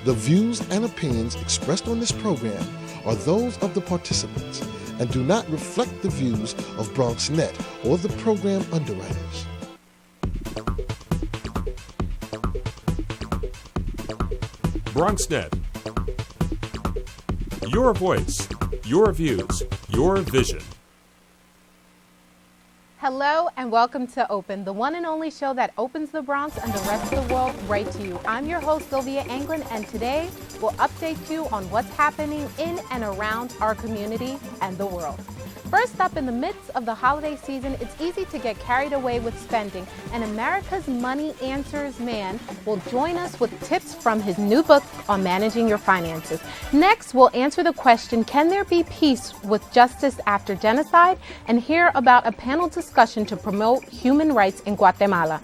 The views and opinions expressed on this program are those of the participants and do not reflect the views of BronxNet or the program underwriters. BronxNet. Your voice, your views, your vision. Hello and welcome to Open, the one and only show that opens the Bronx and the rest of the world right to you. I'm your host, Sylvia Anglin, and today we'll update you on what's happening in and around our community and the world. First up, in the midst of the holiday season, it's easy to get carried away with spending, and America's Money Answers man will join us with tips from his new book on managing your finances. Next, we'll answer the question, can there be peace with justice after genocide? And hear about a panel discussion to promote human rights in Guatemala.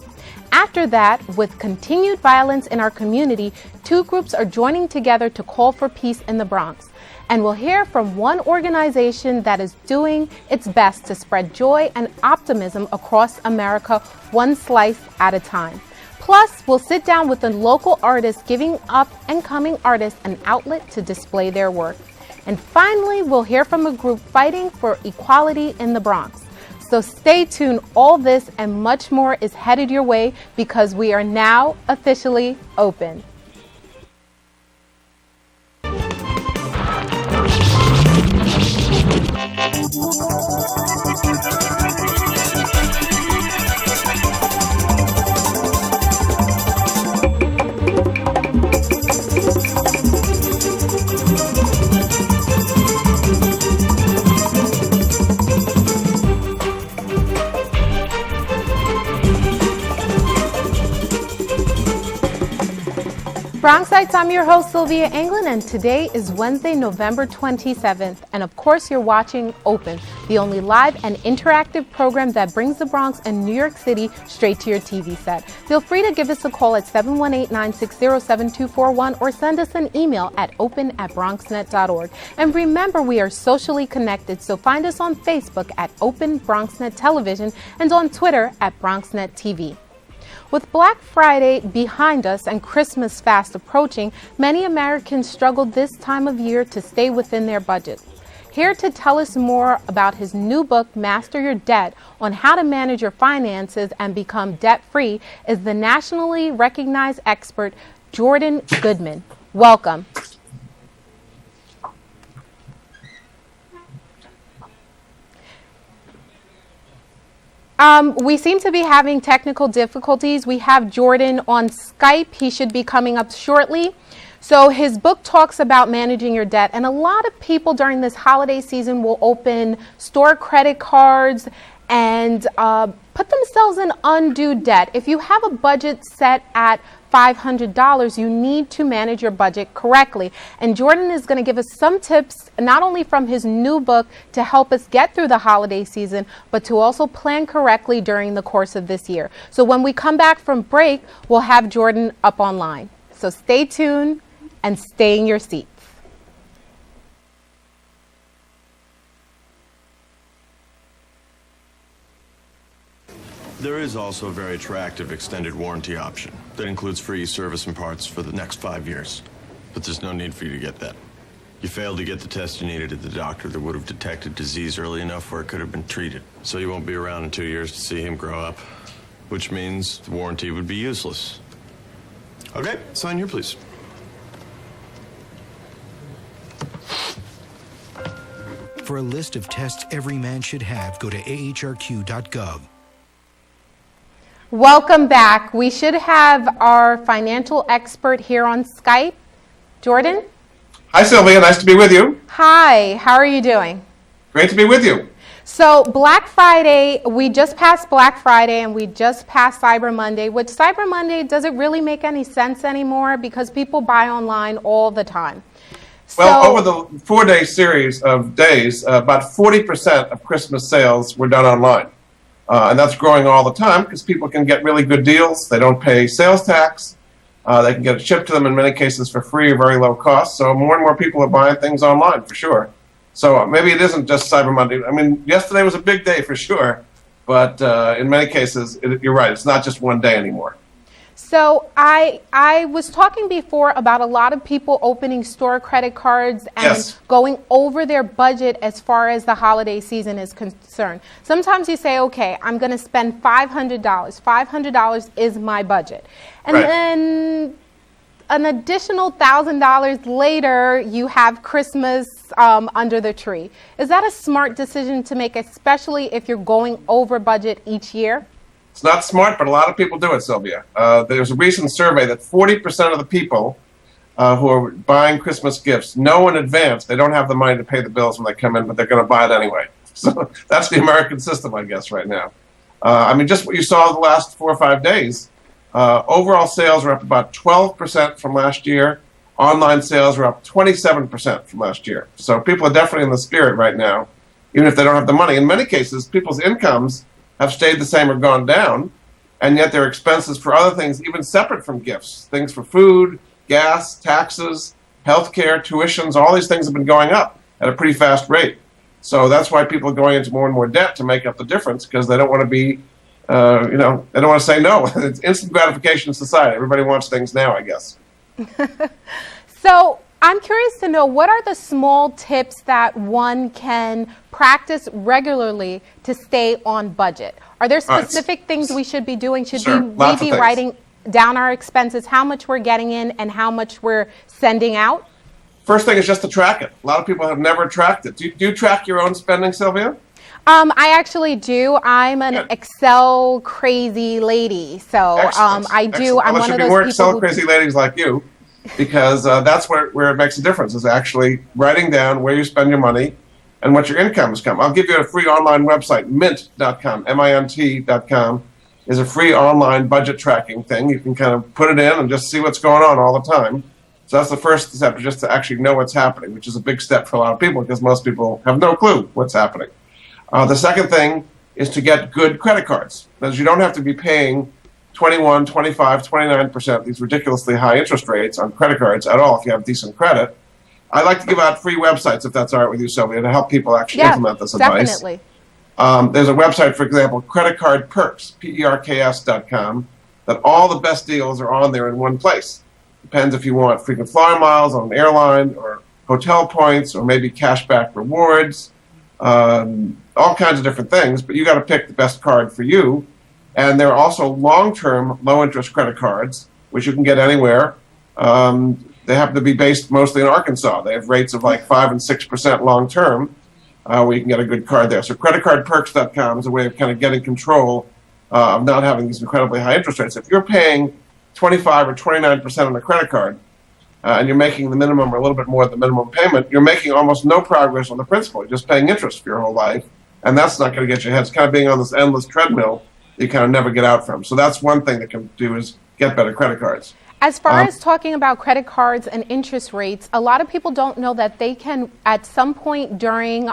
After that, with continued violence in our community, two groups are joining together to call for peace in the Bronx. And we'll hear from one organization that is doing its best to spread joy and optimism across America, one slice at a time. Plus, we'll sit down with a local artist giving up and coming artists an outlet to display their work. And finally, we'll hear from a group fighting for equality in the Bronx. So stay tuned. All this and much more is headed your way because we are now officially open. Bronxites, I'm your host, Sylvia Anglin, and today is Wednesday, November 27th. And of course, you're watching Open, the only live and interactive program that brings the Bronx and New York City straight to your TV set. Feel free to give us a call at 718-960-7241 or send us an email at open@bronxnet.org. And remember, we are socially connected, so find us on Facebook at Open BronxNet Television and on Twitter at BronxNet TV. With Black Friday behind us and Christmas fast approaching, many Americans struggle this time of year to stay within their budget. Here to tell us more about his new book, Master Your Debt, on how to manage your finances and become debt-free is the nationally recognized expert, Jordan Goodman. Welcome. We seem to be having technical difficulties. We have Jordan on Skype. He should be coming up shortly. So his book talks about managing your debt, and a lot of people during this holiday season will open store credit cards and put themselves in undue debt. If you have a budget set at $500, you need to manage your budget correctly. And Jordan is going to give us some tips, not only from his new book to help us get through the holiday season, but to also plan correctly during the course of this year. So when we come back from break, we'll have Jordan up online. So stay tuned and stay in your seats. There is also a very attractive extended warranty option that includes free service and parts for the next 5 years. But there's no need for you to get that. You failed to get the test you needed at the doctor that would have detected disease early enough where it could have been treated. So you won't be around in 2 years to see him grow up, which means the warranty would be useless. Okay, sign here, please. For a list of tests every man should have, go to ahrq.gov. Welcome back. We should have our financial expert here on Skype. Jordan? Hi, Sylvia. Nice to be with you. Hi. How are you doing? Great to be with you. So Black Friday, we just passed Black Friday and we just passed Cyber Monday. With Cyber Monday, does it really make any sense anymore? Because people buy online all the time. Well, over the 4-day series of days, about 40% of Christmas sales were done online. And that's growing all the time because people can get really good deals. They don't pay sales tax. They can get it shipped to them in many cases for free or very low cost. So more and more people are buying things online for sure. So maybe it isn't just Cyber Monday. I mean, yesterday was a big day for sure. But in many cases, you're right. It's not just one day anymore. So I was talking before about a lot of people opening store credit cards and Yes. going over their budget as far as the holiday season is concerned. Sometimes you say, okay, I'm going to spend $500. $500 is my budget. And Right. then an additional $1,000 later, you have Christmas under the tree. Is that a smart decision to make, especially if you're going over budget each year? It's not smart, but a lot of people do it, Sylvia. There's a recent survey that 40% of the people who are buying Christmas gifts know in advance they don't have the money to pay the bills when they come in, but they're going to buy it anyway. So that's the American system, I guess, right now. I mean, just what you saw the last 4 or 5 days, overall sales are up about 12% from last year. Online sales are up 27% from last year. So people are definitely in the spirit right now, even if they don't have the money. In many cases, people's incomes have stayed the same or gone down, and yet their expenses for other things, even separate from gifts, things for food, gas, taxes, healthcare, tuitions, all these things have been going up at a pretty fast rate. So that's why people are going into more and more debt to make up the difference, because they don't want to be, they don't want to say no. It's instant gratification in society. Everybody wants things now, I guess. So I'm curious to know, what are the small tips that one can practice regularly to stay on budget? Are there specific things we should be doing? Should Sure, we lots of maybe things. writing down our expenses, how much we're getting in and how much we're sending out? First thing is just to track it. A lot of people have never tracked it. Do you track your own spending, Sylvia? I actually do. I'm an Good. Excel crazy lady. So Excellent. I do. Excellent. Well, I'm there one should of be those more people Excel who crazy ladies like you, because that's where it makes a difference, is actually writing down where you spend your money and what your incomes come. I'll give you a free online website, mint.com, mint.com, is a free online budget tracking thing. You can kind of put it in and just see what's going on all the time. So that's the first step, just to actually know what's happening, which is a big step for a lot of people, because most people have no clue what's happening. The second thing is to get good credit cards, because you don't have to be paying 21, 25, 29%, these ridiculously high interest rates on credit cards at all if you have decent credit. I like to give out free websites, if that's all right with you, Sylvia, to help people actually implement this advice. Definitely. There's a website, for example, Credit Card Perks, PERKS.com, that all the best deals are on there in one place. Depends if you want frequent flyer miles on an airline, or hotel points, or maybe cashback rewards, all kinds of different things, but you got to pick the best card for you. And there are also long-term, low-interest credit cards, which you can get anywhere. They happen to be based mostly in Arkansas. They have rates of like 5 and 6% long-term, where you can get a good card there. So creditcardperks.com is a way of kind of getting control of not having these incredibly high interest rates. If you're paying 25 or 29% on a credit card, and you're making the minimum or a little bit more than the minimum payment, you're making almost no progress on the principal. You're just paying interest for your whole life, and that's not going to get you ahead. It's kind of being on this endless treadmill that you kind of never get out from. So that's one thing that can do, is get better credit cards. As far as talking about credit cards and interest rates, a lot of people don't know that they can, at some point during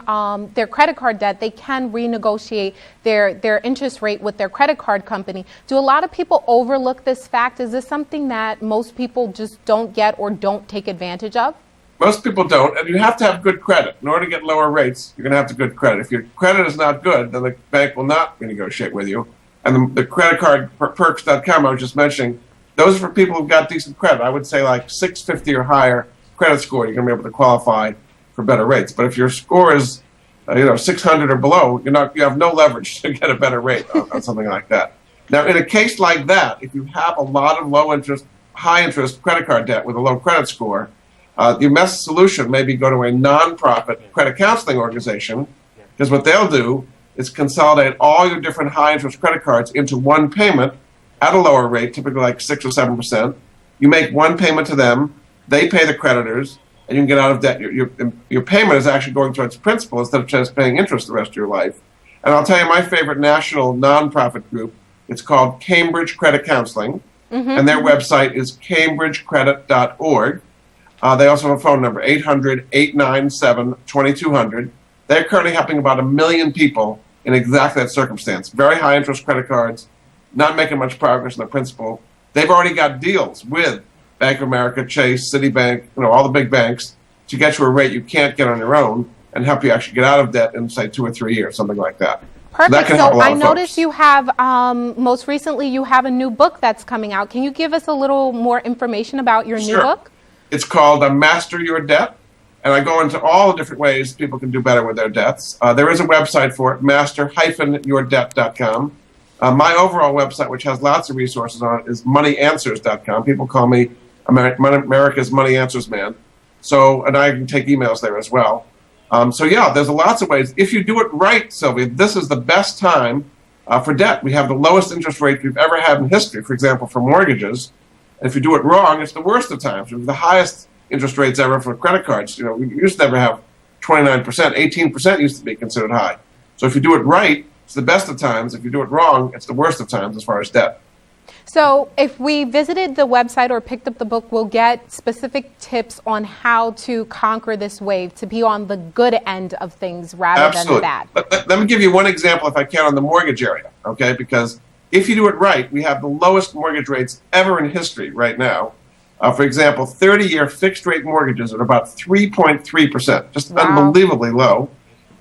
their credit card debt, they can renegotiate their interest rate with their credit card company. Do a lot of people overlook this fact? Is this something that most people just don't get or don't take advantage of? Most people don't, and you have to have good credit. In order to get lower rates, you're going to have to good credit. If your credit is not good, then the bank will not renegotiate with you. And the credit card perks.com I was just mentioning, those are for people who've got decent credit. I would say like 650 or higher credit score, you're going to be able to qualify for better rates. But if your score is 600 or below, you have no leverage to get a better rate on something like that. Now, in a case like that, if you have a lot of low interest, high interest credit card debt with a low credit score, the best solution may be go to a nonprofit credit counseling organization, because what they'll do is consolidate all your different high interest credit cards into one payment at a lower rate, typically like 6 or 7%. You make one payment to them, they pay the creditors, and you can get out of debt. Your payment is actually going towards principal instead of just paying interest the rest of your life. And I'll tell you my favorite national nonprofit group. It's called Cambridge Credit Counseling, and their website is cambridgecredit.org. They also have a phone number, 800-897-2200. They're currently helping about 1 million people in exactly that circumstance. Very high interest credit cards, not making much progress in the principal. They've already got deals with Bank of America, Chase, Citibank, all the big banks, to get you a rate you can't get on your own and help you actually get out of debt in, say, 2 or 3 years, something like that. Perfect. can help a So lot I of noticed folks. you have, most recently, you have a new book that's coming out. Can you give us a little more information about your new Sure. book? It's called Master Your Debt, and I go into all the different ways people can do better with their debts. There is a website for it, master-yourdebt.com. My overall website, which has lots of resources on it, is moneyanswers.com. People call me America's Money Answers Man. So, and I can take emails there as well. Yeah, there's lots of ways. If you do it right, Sylvia, this is the best time for debt. We have the lowest interest rate we've ever had in history, for example, for mortgages. And if you do it wrong, it's the worst of times. We have the highest interest rates ever for credit cards. You know, we used to never have 29%, 18% used to be considered high. So if you do it right, it's the best of times. If you do it wrong, it's the worst of times as far as debt. So if we visited the website or picked up the book, we'll get specific tips on how to conquer this wave, to be on the good end of things rather than the bad. Let me give you one example, if I can, on the mortgage area, okay? Because if you do it right, we have the lowest mortgage rates ever in history right now. For example, 30-year fixed-rate mortgages are about 3.3%, just unbelievably low.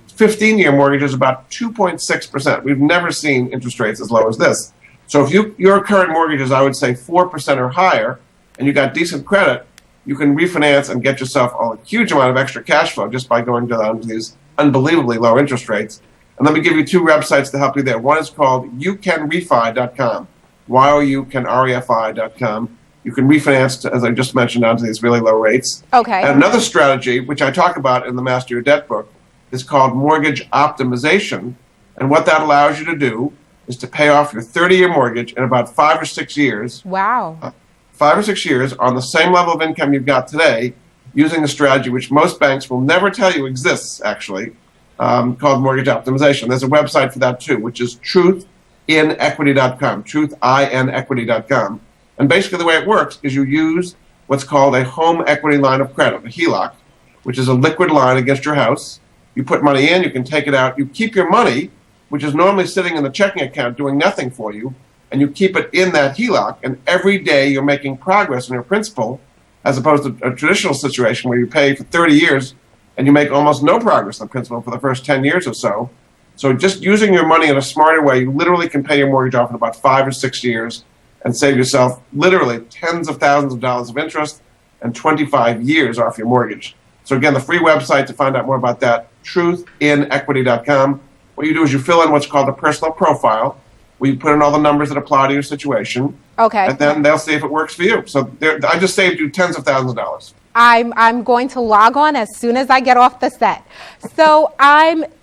15-year mortgages about 2.6%. We've never seen interest rates as low as this. So if your current mortgage is, I would say, 4% or higher, and you got decent credit, you can refinance and get yourself a huge amount of extra cash flow just by going down to these unbelievably low interest rates. And let me give you two websites to help you there. One is called youcanrefi.com, youcanrefi.com. You can refinance, as I just mentioned, down to these really low rates. Okay. And another strategy, which I talk about in the Master Your Debt book, is called mortgage optimization. And what that allows you to do is to pay off your 30-year mortgage in about 5 or 6 years. Wow. 5 or 6 years on the same level of income you've got today, using a strategy which most banks will never tell you exists, actually, called mortgage optimization. There's a website for that, too, which is truthinequity.com, truthinequity.com. And basically the way it works is you use what's called a home equity line of credit, a HELOC, which is a liquid line against your house. You put money in, you can take it out. You keep your money, which is normally sitting in the checking account doing nothing for you, and you keep it in that HELOC, and every day you're making progress on your principal, as opposed to a traditional situation where you pay for 30 years and you make almost no progress on principal for the first 10 years or so. So just using your money in a smarter way, you literally can pay your mortgage off in about 5 or 6 years and save yourself literally tens of thousands of dollars of interest and 25 years off your mortgage. So again, the free website to find out more about that, truthinequity.com. What you do is you fill in what's called a personal profile, where you put in all the numbers that apply to your situation. Okay. And then they'll see if it works for you. So I just saved you tens of thousands of dollars. I'm going to log on as soon as I get off the set. So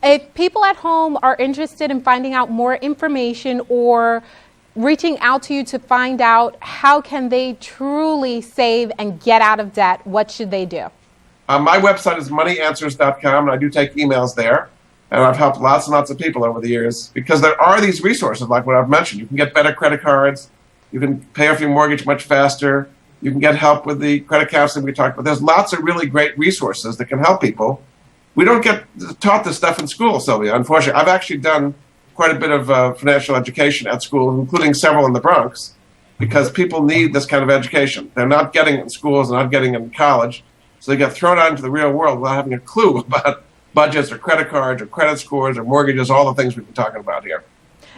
if people at home are interested in finding out more information or reaching out to you to find out how can they truly save and get out of debt, what should they do? My website is moneyanswers.com, and I do take emails there. And I've helped lots and lots of people over the years because there are these resources like what I've mentioned. You can get better credit cards. You can pay off your mortgage much faster. You can get help with the credit counseling we talked about. There's lots of really great resources that can help people. We don't get taught this stuff in school, Sylvia, unfortunately. I've actually done quite a bit of financial education at school, including several in the Bronx, because people need this kind of education. They're not getting it in schools, they're not getting it in college, so they get thrown out into the real world without having a clue about budgets or credit cards or credit scores or mortgages, all the things we've been talking about here.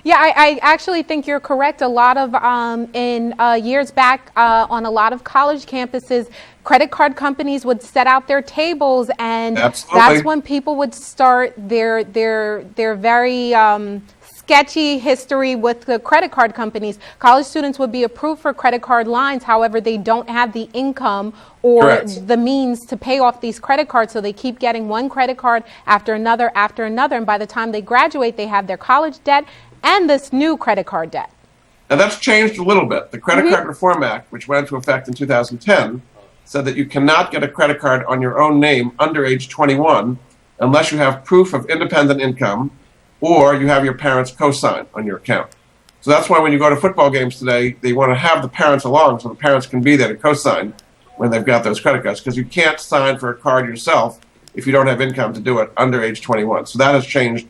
Yeah, I actually think you're correct. A lot of, in years back, on a lot of college campuses, credit card companies would set out their tables, and Absolutely. That's when people would start their very sketchy history with the credit card companies. College students would be approved for credit card lines. However, they don't have the income or Correct. the means to pay off these credit cards. So they keep getting one credit card after another. And by the time they graduate, they have their college debt and this new credit card debt. And that's changed a little bit. The Credit Card Reform Act, which went into effect in 2010, said that you cannot get a credit card on your own name under age 21 unless you have proof of independent income or you have your parents co-sign on your account. So that's why when you go to football games today, they want to have the parents along so the parents can be there to co-sign when they've got those credit cards, because you can't sign for a card yourself if you don't have income to do it under age 21. So that has changed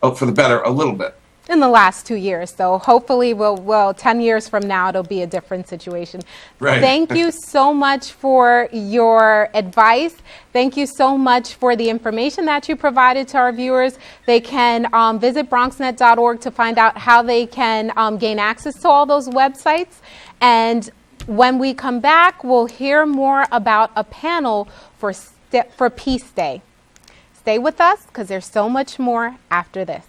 for the better a little bit. in the last 2 years. So hopefully 10 years from now, it'll be a different situation. Right. Thank you so much for your advice. Thank you so much for the information that you provided to our viewers. They can visit bronxnet.org to find out how they can gain access to all those websites. And when we come back, we'll hear more about a panel for Peace Day. Stay with us because there's so much more after this.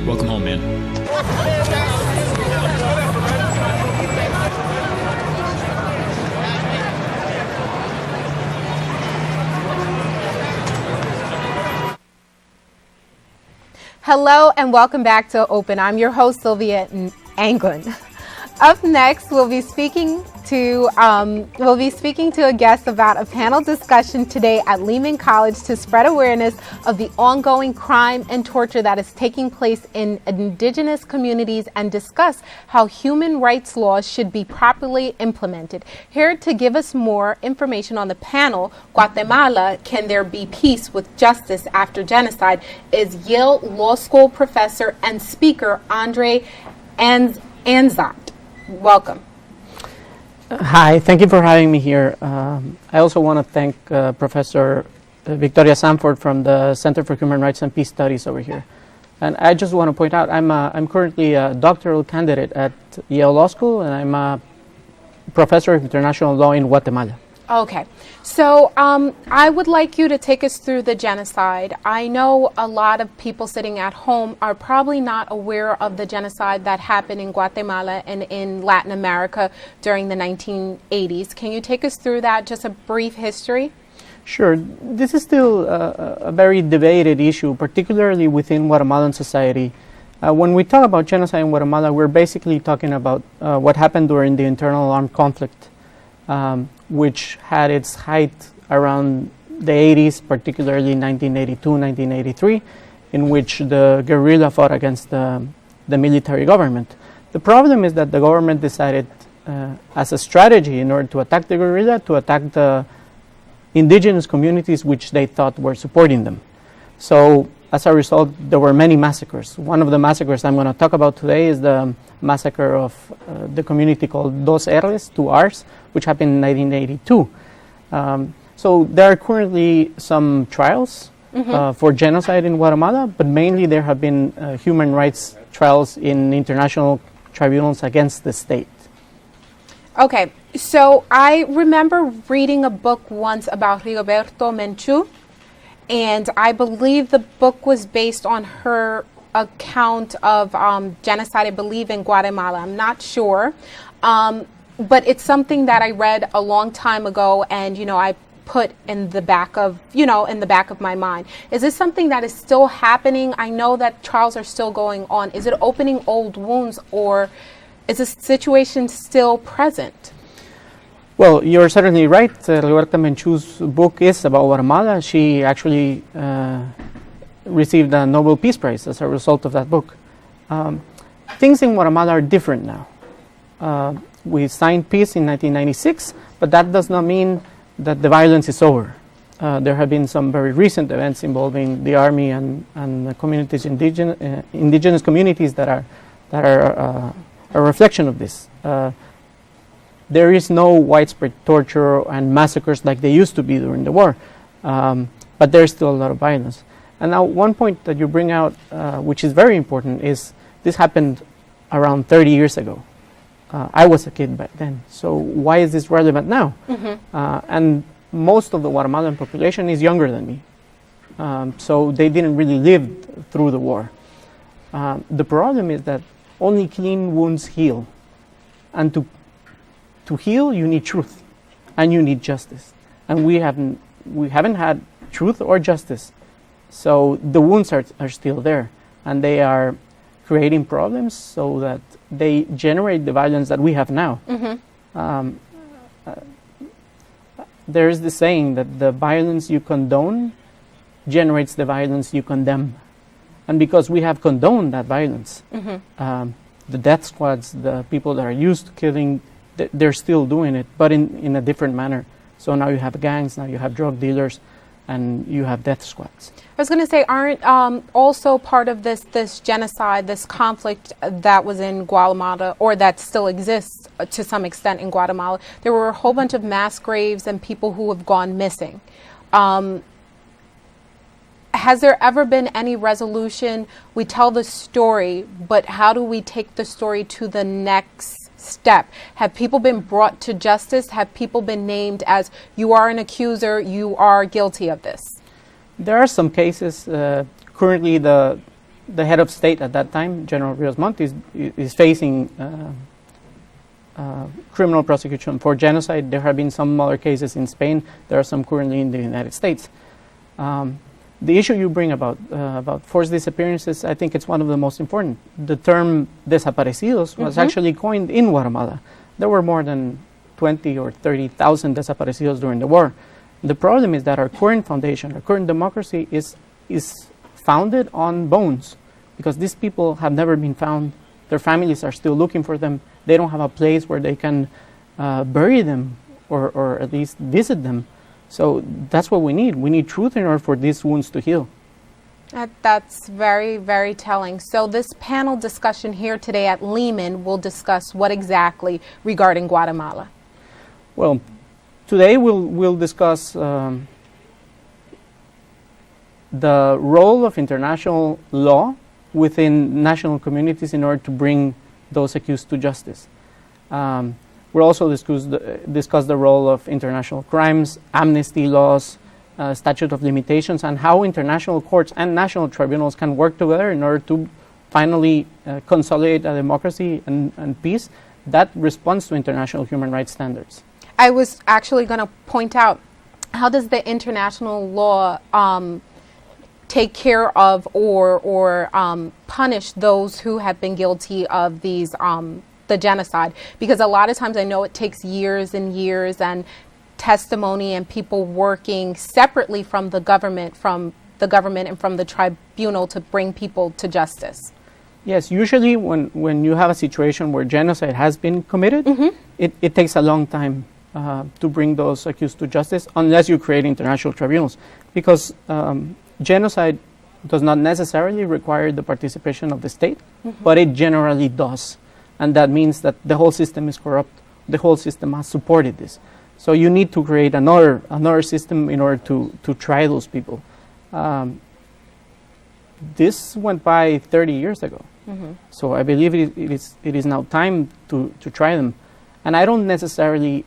Welcome home, man. Hello and welcome back to Open. I'm your host, Sylvia Anglin. Up next, we'll be speaking to a guest about a panel discussion today at Lehman College to spread awareness of the ongoing crime and torture that is taking place in indigenous communities and discuss how human rights laws should be properly implemented. Here to give us more information on the panel, Guatemala, Can There Be Peace with Justice After Genocide, is Yale Law School professor and speaker Andre Anzat. Welcome. Hi, thank you for having me here. I also want to thank Professor Victoria Sanford from the Center for Human Rights and Peace Studies over here. And I just want to point out, I'm currently a doctoral candidate at Yale Law School, and I'm a professor of international law in Guatemala. Okay, so I would like you to take us through the genocide. I know a lot of people sitting at home are probably not aware of the genocide that happened in Guatemala and in Latin America during the 1980s. Can you take us through that, just a brief history? Sure. This is still a very debated issue, particularly within Guatemalan society. When we talk about genocide in Guatemala, we're basically talking about what happened during the internal armed conflict, which had its height around the 80s, particularly 1982, 1983, in which the guerrilla fought against the military government. The problem is that the government decided, as a strategy in order to attack the guerrilla, to attack the indigenous communities which they thought were supporting them. So as a result, there were many massacres. One of the massacres I'm going to talk about today is the massacre of the community called Dos R's, 2 R's, which happened in 1982. So there are currently some trials for genocide in Guatemala, but mainly there have been human rights trials in international tribunals against the state. Okay, so I remember reading a book once about Rigoberta Menchú, and I believe the book was based on her account of genocide, I believe, in Guatemala. I'm not sure. But it's something that I read a long time ago, and, I put in the back of, my mind. Is this something that is still happening? I know that trials are still going on. Is it opening old wounds, or is this situation still present? Well, you're certainly right. Rigoberta Menchú's book is about Guatemala. She actually received a Nobel Peace Prize as a result of that book. Things in Guatemala are different now. We signed peace in 1996, but that does not mean that the violence is over. There have been some very recent events involving the army and the communities, indigenous communities that are a reflection of this. There is no widespread torture and massacres like they used to be during the war, but there's still a lot of violence. And now one point that you bring out, which is very important, is this happened around 30 years ago. I was a kid back then, so why is this relevant now? And most of the Guatemalan population is younger than me. So they didn't really live through the war. The problem is that only clean wounds heal. And to heal, you need truth, and you need justice. And we haven't had truth or justice. So the wounds are still there, and they are creating problems so that they generate the violence that we have now. There is the saying that the violence you condone generates the violence you condemn. And because we have condoned that violence, the death squads, the people that are used to killing, they're still doing it, but in a different manner. So now you have gangs, now you have drug dealers, and you have death squads. I was going to say, aren't also part of this genocide, this conflict that was in Guatemala, or that still exists to some extent in Guatemala, there were a whole bunch of mass graves and people who have gone missing. Has there ever been any resolution? We tell the story, but how do we take the story to the next step? Have people been brought to justice? Have people been named as, you are an accuser, you are guilty of this? There are some cases. Currently, the head of state at that time, General Rios Montt, is facing criminal prosecution for genocide. There have been some other cases in Spain. There are some currently in the United States. The issue you bring about forced disappearances, I think it's one of the most important. The term desaparecidos was actually coined in Guatemala. There were more than 20 or 30,000 desaparecidos during the war. The problem is that our current foundation, our current democracy is founded on bones, because these people have never been found. Their families are still looking for them. They don't have a place where they can bury them or at least visit them. So that's what we need. We need truth in order for these wounds to heal. That's very, very telling. So this panel discussion here today at Lehman will discuss what exactly regarding Guatemala? Well, today we'll discuss the role of international law within national communities in order to bring those accused to justice. We'll also discuss the role of international crimes, amnesty laws, statute of limitations, and how international courts and national tribunals can work together in order to finally consolidate a democracy and peace that responds to international human rights standards. I was actually going to point out, how does the international law take care of or punish those who have been guilty of these the genocide? Because a lot of times I know it takes years and years and testimony and people working separately from the government and from the tribunal to bring people to justice. Yes, usually when you have a situation where genocide has been committed, it takes a long time to bring those accused to justice, unless you create international tribunals, because genocide does not necessarily require the participation of the state, but it generally does. And that means that the whole system is corrupt. The whole system has supported this. So you need to create another system in order to try those people. This went by 30 years ago. So I believe it is now time to try them. And I don't necessarily...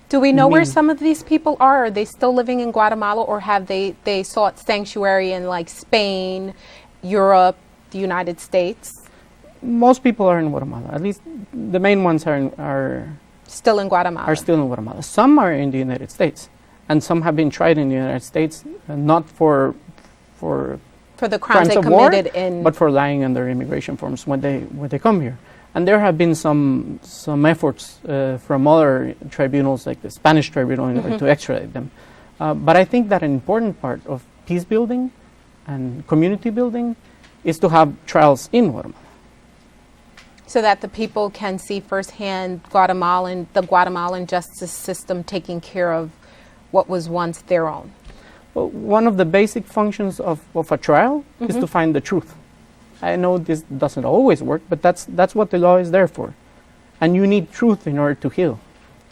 Do we know where some of these people are? Are they still living in Guatemala, or have they sought sanctuary in like Spain, Europe, the United States? Most people are in Guatemala. At least the main ones are still in Guatemala. Are still in Guatemala. Some are in the United States, and some have been tried in the United States, not for the crimes they of committed war, but for lying on their immigration forms when they come here. And there have been some efforts from other tribunals, like the Spanish tribunal, in order to extradite them. But I think that an important part of peace building and community building is to have trials in Guatemala, so that the people can see firsthand the Guatemalan justice system taking care of what was once their own. Well, one of the basic functions of a trial is to find the truth. I know this doesn't always work, but that's what the law is there for. And you need truth in order to heal.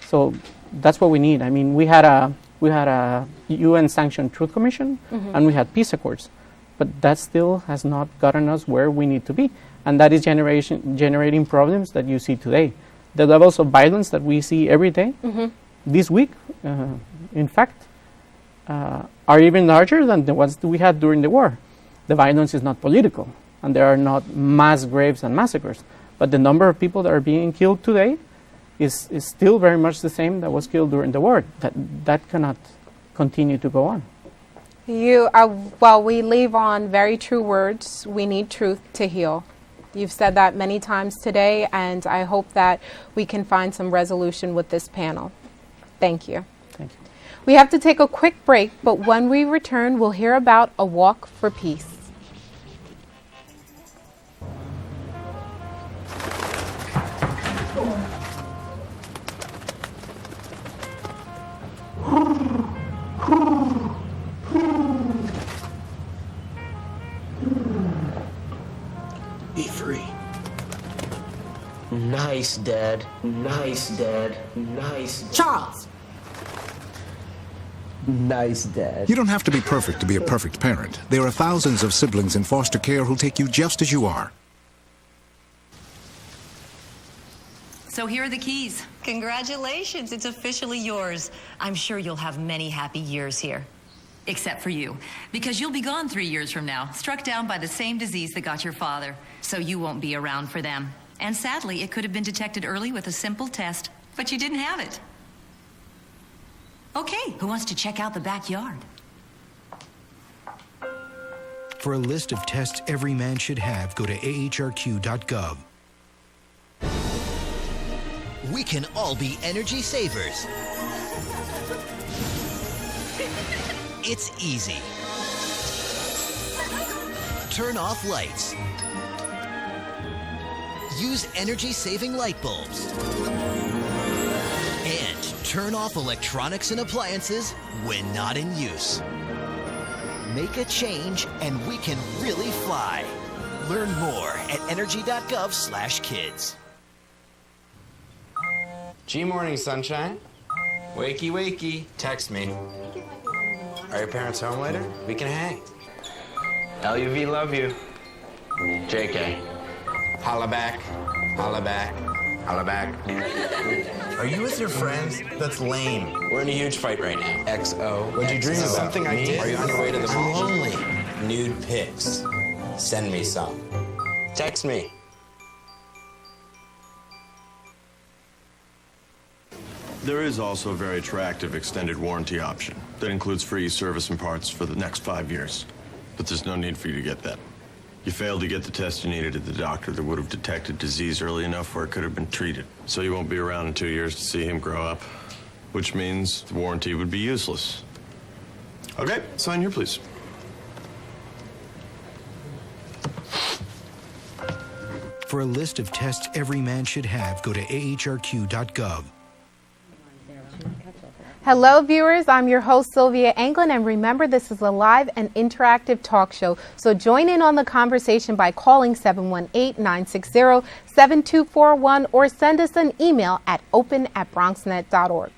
So that's what we need. I mean, we had a UN-sanctioned Truth Commission, and we had peace accords, but that still has not gotten us where we need to be. And that is generating problems that you see today. The levels of violence that we see every day. This week, in fact, are even larger than the ones that we had during the war. The violence is not political, and there are not mass graves and massacres. But the number of people that are being killed today is still very much the same that was killed during the war. That cannot continue to go on. Well, we leave on very true words. We need truth to heal. You've said that many times today, and I hope that we can find some resolution with this panel. Thank you. Thank you. We have to take a quick break, but when we return, we'll hear about a walk for peace. Be free. Nice, Dad. Nice, Dad. Nice. Charles! Nice, Dad. You don't have to be perfect to be a perfect parent. There are thousands of siblings in foster care who'll take you just as you are. So here are the keys. Congratulations, it's officially yours. I'm sure you'll have many happy years here. Except for you, because you'll be gone 3 years from now, struck down by the same disease that got your father. So you won't be around for them. And sadly, it could have been detected early with a simple test, but you didn't have it. Okay, who wants to check out the backyard? For a list of tests every man should have, go to ahrq.gov. We can all be energy savers. It's easy. Turn off lights. Use energy-saving light bulbs. And turn off electronics and appliances when not in use. Make a change and we can really fly. Learn more at energy.gov/kids. G-Morning, sunshine. Wakey, wakey. Text me. Are your parents home later? We can hang. LUV, love you. JK. Holla back. Holla back. Holla back. Are you with your friends? That's lame. We're in a huge fight right now. XO. What'd you dream about? Something I did. Are you on your way to the mall? I'm lonely. Nude pics. Send me some. Text me. There is also a very attractive extended warranty option that includes free service and parts for the next 5 years. But there's no need for you to get that. You failed to get the test you needed at the doctor that would have detected disease early enough where it could have been treated. So you won't be around in 2 years to see him grow up, which means the warranty would be useless. Okay, sign here, please. For a list of tests every man should have, go to ahrq.gov. Hello, viewers. I'm your host, Sylvia Anglin, and remember, this is a live and interactive talk show. So join in on the conversation by calling 718-960-7241 or send us an email at open@bronxnet.org.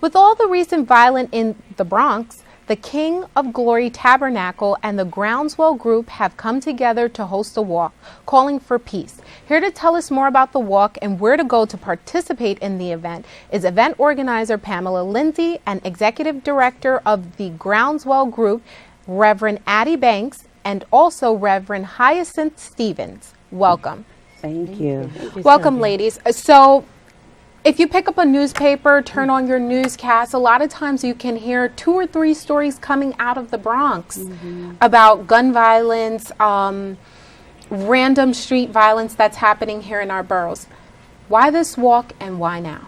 With all the recent violence in the Bronx, the King of Glory Tabernacle and the Groundswell Group have come together to host a walk, calling for peace. Here to tell us more about the walk and where to go to participate in the event is event organizer Pamela Lindsay and executive director of the Groundswell Group, Reverend Addie Banks, and also Reverend Hyacinth Stevens. Welcome. Thank you. Welcome, ladies. So, if you pick up a newspaper, turn on your newscast, a lot of times you can hear 2 or 3 stories coming out of the Bronx about gun violence, random street violence that's happening here in our boroughs. Why this walk and why now?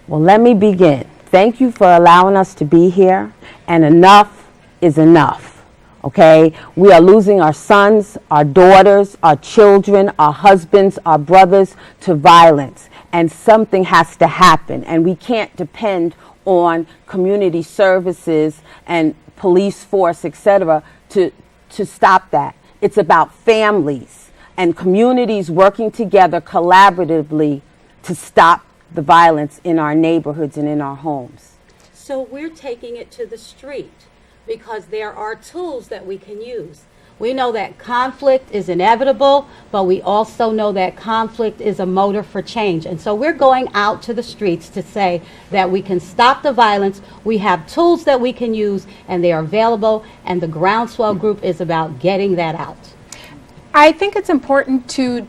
Well, let me begin. Thank you for allowing us to be here, and enough is enough, okay? We are losing our sons, our daughters, our children, our husbands, our brothers to violence. And something has to happen, and we can't depend on community services and police force, etc., to stop that. It's about families and communities working together collaboratively to stop the violence in our neighborhoods and in our homes. So we're taking it to the street because there are tools that we can use. We know that conflict is inevitable, but we also know that conflict is a motor for change. And so we're going out to the streets to say that we can stop the violence. We have tools that we can use, and they are available, and the Groundswell Group is about getting that out. I think it's important to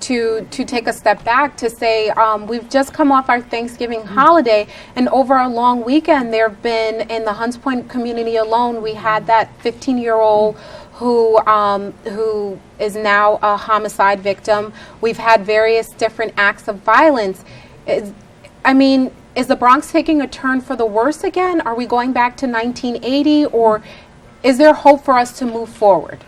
take a step back to say we've just come off our Thanksgiving holiday, and over a long weekend there have been, in the Hunts Point community alone, we had that 15-year-old who is now a homicide victim. We've had various different acts of violence. Is the Bronx taking a turn for the worse again? Are we going back to 1980, or is there hope for us to move forward?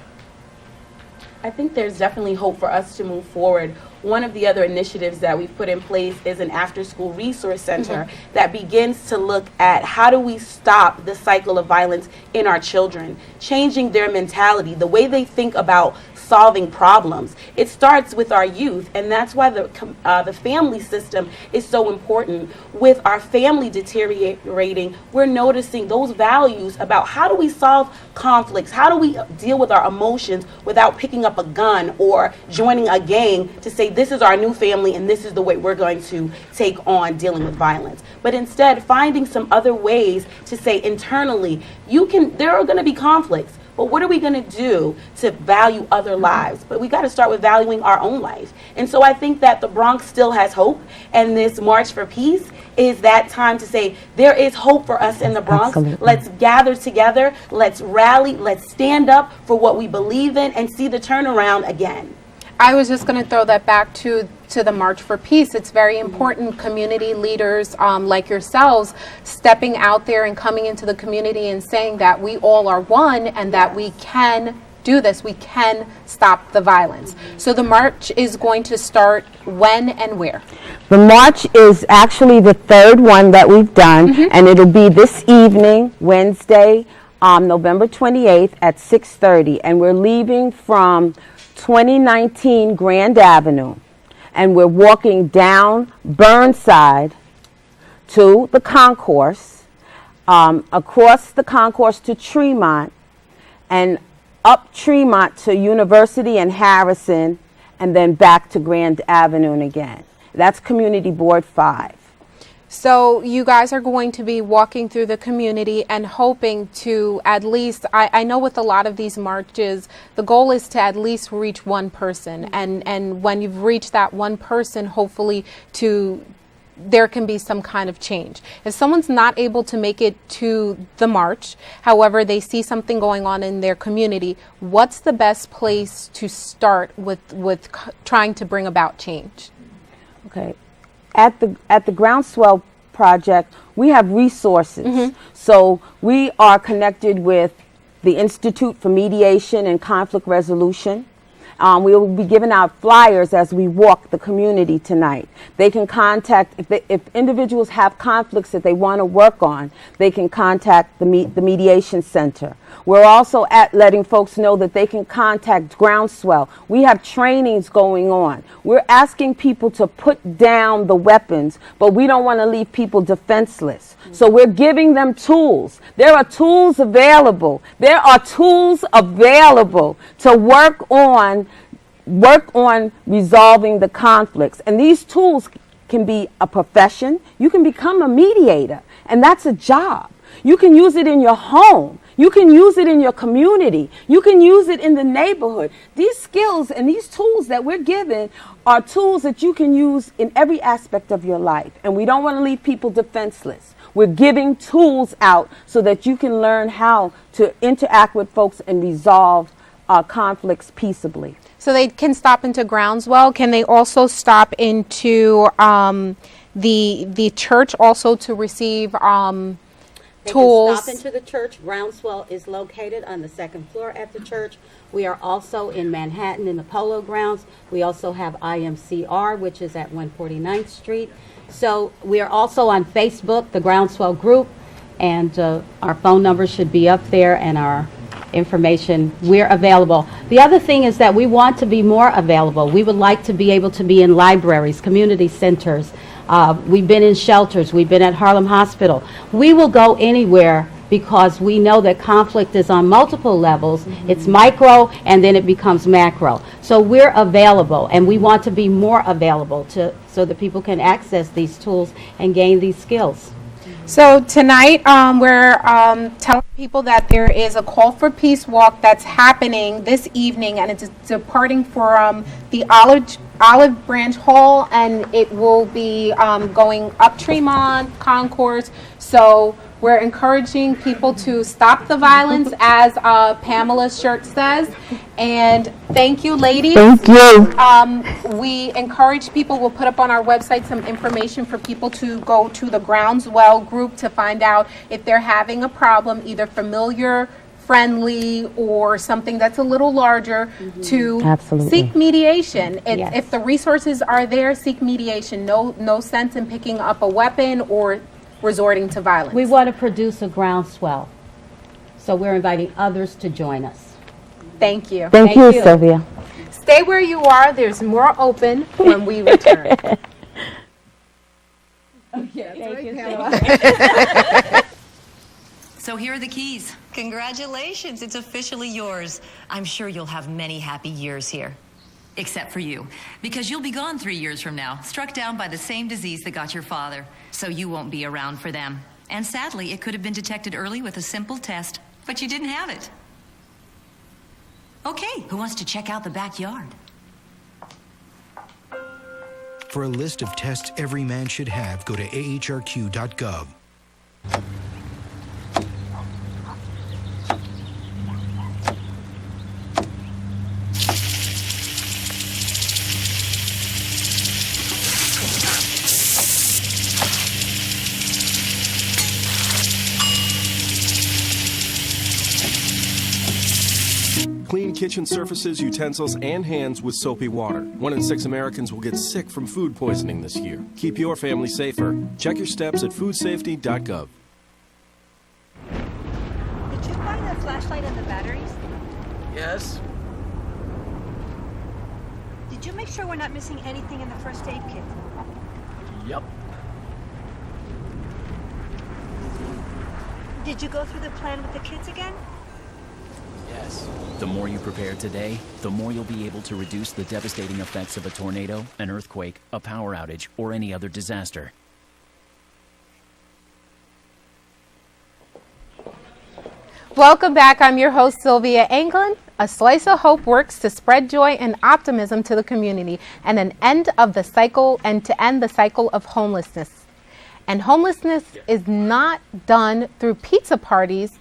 I think there's definitely hope for us to move forward. One of the other initiatives that we've put in place is an after-school resource center that begins to look at how do we stop the cycle of violence in our children, changing their mentality, the way they think about solving problems. It starts with our youth, and that's why the family system is so important. With our family deteriorating, we're noticing those values about how do we solve conflicts, how do we deal with our emotions without picking up a gun or joining a gang to say this is our new family and this is the way we're going to take on dealing with violence. But instead, finding some other ways to say internally, there are going to be conflicts. But what are we going to do to value other lives? But we got to start with valuing our own life. And so I think that the Bronx still has hope, and this March for Peace is that time to say there is hope for us in the Bronx. Absolutely. Let's gather together, let's rally, let's stand up for what we believe in and see the turnaround again. I was just going to throw that back to the March for Peace. It's very important community leaders like yourselves stepping out there and coming into the community and saying that we all are one and that we can do this. We can stop the violence. So the march is going to start when and where? The march is actually the third one that we've done, and it'll be this evening, Wednesday, November 28th at 6:30, and we're leaving from 2019 Grand Avenue, and we're walking down Burnside to the concourse, across the concourse to Tremont, and up Tremont to University and Harrison, and then back to Grand Avenue again. That's Community Board 5. So you guys are going to be walking through the community and hoping to at least, I know with a lot of these marches, the goal is to at least reach one person. And when you've reached that one person, hopefully there can be some kind of change. If someone's not able to make it to the march, however, they see something going on in their community, what's the best place to start with trying to bring about change? Okay. At the Groundswell Project, we have resources. So we are connected with the Institute for Mediation and Conflict Resolution. We will be giving out flyers as we walk the community tonight. They can contact, if individuals have conflicts that they want to work on, they can contact the Mediation Center. We're also letting folks know that they can contact Groundswell. We have trainings going on. We're asking people to put down the weapons, but we don't want to leave people defenseless. So we're giving them tools. There are tools available. There are tools available to work on resolving the conflicts. And these tools can be a profession. You can become a mediator, and that's a job. You can use it in your home. You can use it in your community. You can use it in the neighborhood. These skills and these tools that we're given are tools that you can use in every aspect of your life. And we don't want to leave people defenseless. We're giving tools out so that you can learn how to interact with folks and resolve conflicts peaceably. So they can stop into Groundswell. Can they also stop into the church also to receive tools? They can stop into the church. Groundswell is located on the second floor at the church. We are also in Manhattan in the Polo Grounds. We also have IMCR, which is at 149th Street. So we are also on Facebook, the Groundswell Group, and our phone number should be up there, and our information, we're available. The other thing is that we want to be more available. We would like to be able to be in libraries, community centers. We've been in shelters. We've been at Harlem Hospital. We will go anywhere because we know that conflict is on multiple levels. It's micro and then it becomes macro. So we're available, and we want to be more available so that people can access these tools and gain these skills. So tonight we're telling people that there is a Call for Peace walk that's happening this evening, and it's departing from the Olive Branch Hall, and it will be going up Tremont Concourse. So we're encouraging people to stop the violence, as Pamela's shirt says. And thank you, ladies. Thank you. We encourage people, we'll put up on our website some information for people to go to the Groundswell group to find out if they're having a problem, either familiar, friendly, or something that's a little larger, to seek mediation. If the resources are there, seek mediation. No sense in picking up a weapon or resorting to violence. We want to produce a groundswell, so we're inviting others to join us. Thank you. Thank you, Sylvia. Stay where you are. There's more open when we return. Thank you, Pamela. So here are the keys. Congratulations, it's officially yours. I'm sure you'll have many happy years here. Except for you, because you'll be gone 3 years from now, struck down by the same disease that got your father. So you won't be around for them. And sadly, it could have been detected early with a simple test, but you didn't have it. Okay, who wants to check out the backyard? For a list of tests every man should have, go to ahrq.gov. Clean kitchen surfaces, utensils, and hands with soapy water. 1 in 6 Americans will get sick from food poisoning this year. Keep your family safer. Check your steps at foodsafety.gov. Did you find the flashlight and the batteries? Yes. Did you make sure we're not missing anything in the first aid kit? Yup. Did you go through the plan with the kids again? Yes. The more you prepare today, the more you'll be able to reduce the devastating effects of a tornado, an earthquake, a power outage, or any other disaster. Welcome back. I'm your host, Sylvia Anglin. A Slice of Hope works to spread joy and optimism to the community and to end the cycle of homelessness. And homelessness is not done through pizza parties.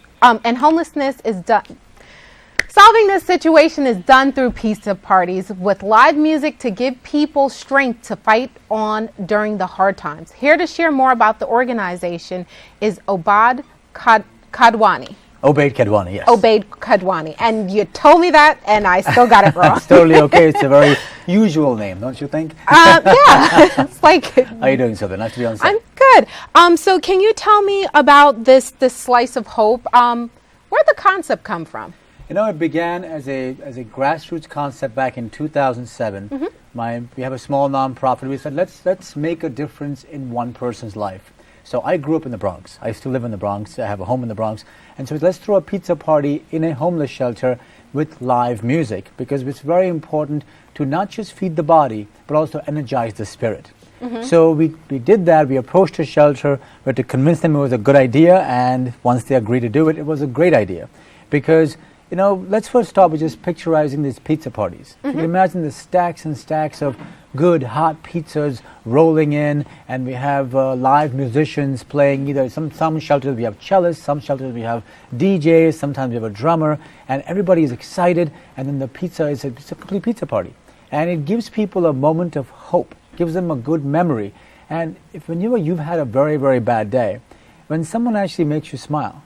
Solving this situation is done through pizza parties with live music to give people strength to fight on during the hard times. Here to share more about the organization is Obaid Kadwani. Obaid Kadwani, yes. Obaid Kadwani. And you told me that, and I still got it wrong. It's totally okay. It's a very usual name, don't you think? Yeah. It's like... How are you doing, Sylvia? Nice to be on set. I'm good. So can you tell me about this Slice of Hope? Where'd the concept come from? You know, it began as a grassroots concept back in 2007. Mm-hmm. We have a small nonprofit. We said, let's make a difference in one person's life. So I grew up in the Bronx. I still live in the Bronx. I have a home in the Bronx. And so let's throw a pizza party in a homeless shelter with live music, because it's very important to not just feed the body, but also energize the spirit. Mm-hmm. So we did that. We approached the shelter. We had to convince them it was a good idea. And once they agreed to do it, it was a great idea. Because, you know, let's first start with just picturizing these pizza parties. Mm-hmm. You can imagine the stacks and stacks of good hot pizzas rolling in, and we have live musicians playing. Either some shelters we have cellists, some shelters we have DJs, sometimes we have a drummer, and everybody is excited, and then the pizza it's a complete pizza party. And it gives people a moment of hope, gives them a good memory. And if you've had a very, very bad day, when someone actually makes you smile,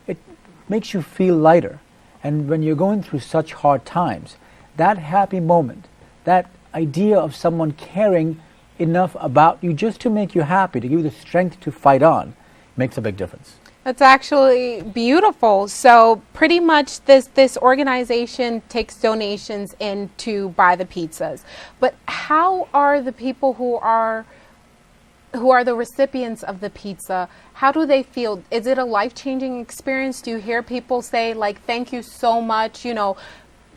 it makes you feel lighter. And when you're going through such hard times, that happy moment, that idea of someone caring enough about you just to make you happy, to give you the strength to fight on, makes a big difference. That's actually beautiful. So pretty much this organization takes donations in to buy the pizzas. But how are the people who are who are the recipients of the pizza, how do they feel? Is it a life-changing experience? Do you hear people say, like, thank you so much? You know,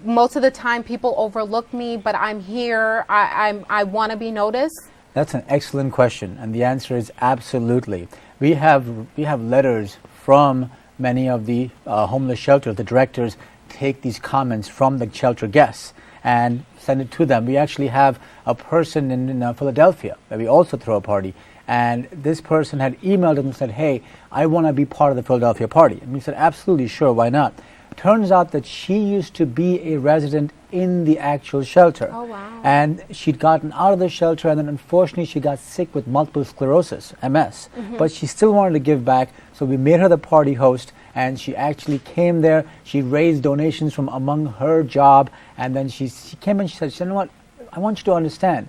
most of the time people overlook me, but I'm here. I want to be noticed. That's an excellent question, and the answer is absolutely. We have letters from many of the homeless shelters. The directors take these comments from the shelter guests and send it to them. We actually have a person in Philadelphia where we also throw a party, and this person had emailed us and said, hey, I want to be part of the Philadelphia party. And we said, absolutely, sure, why not? Turns out that she used to be a resident in the actual shelter. Oh, wow. And she'd gotten out of the shelter, and then unfortunately she got sick with multiple sclerosis, MS. But she still wanted to give back, so we made her the party host, and she actually came there. She raised donations from among her job, and then she came and she said, you know what, I want you to understand,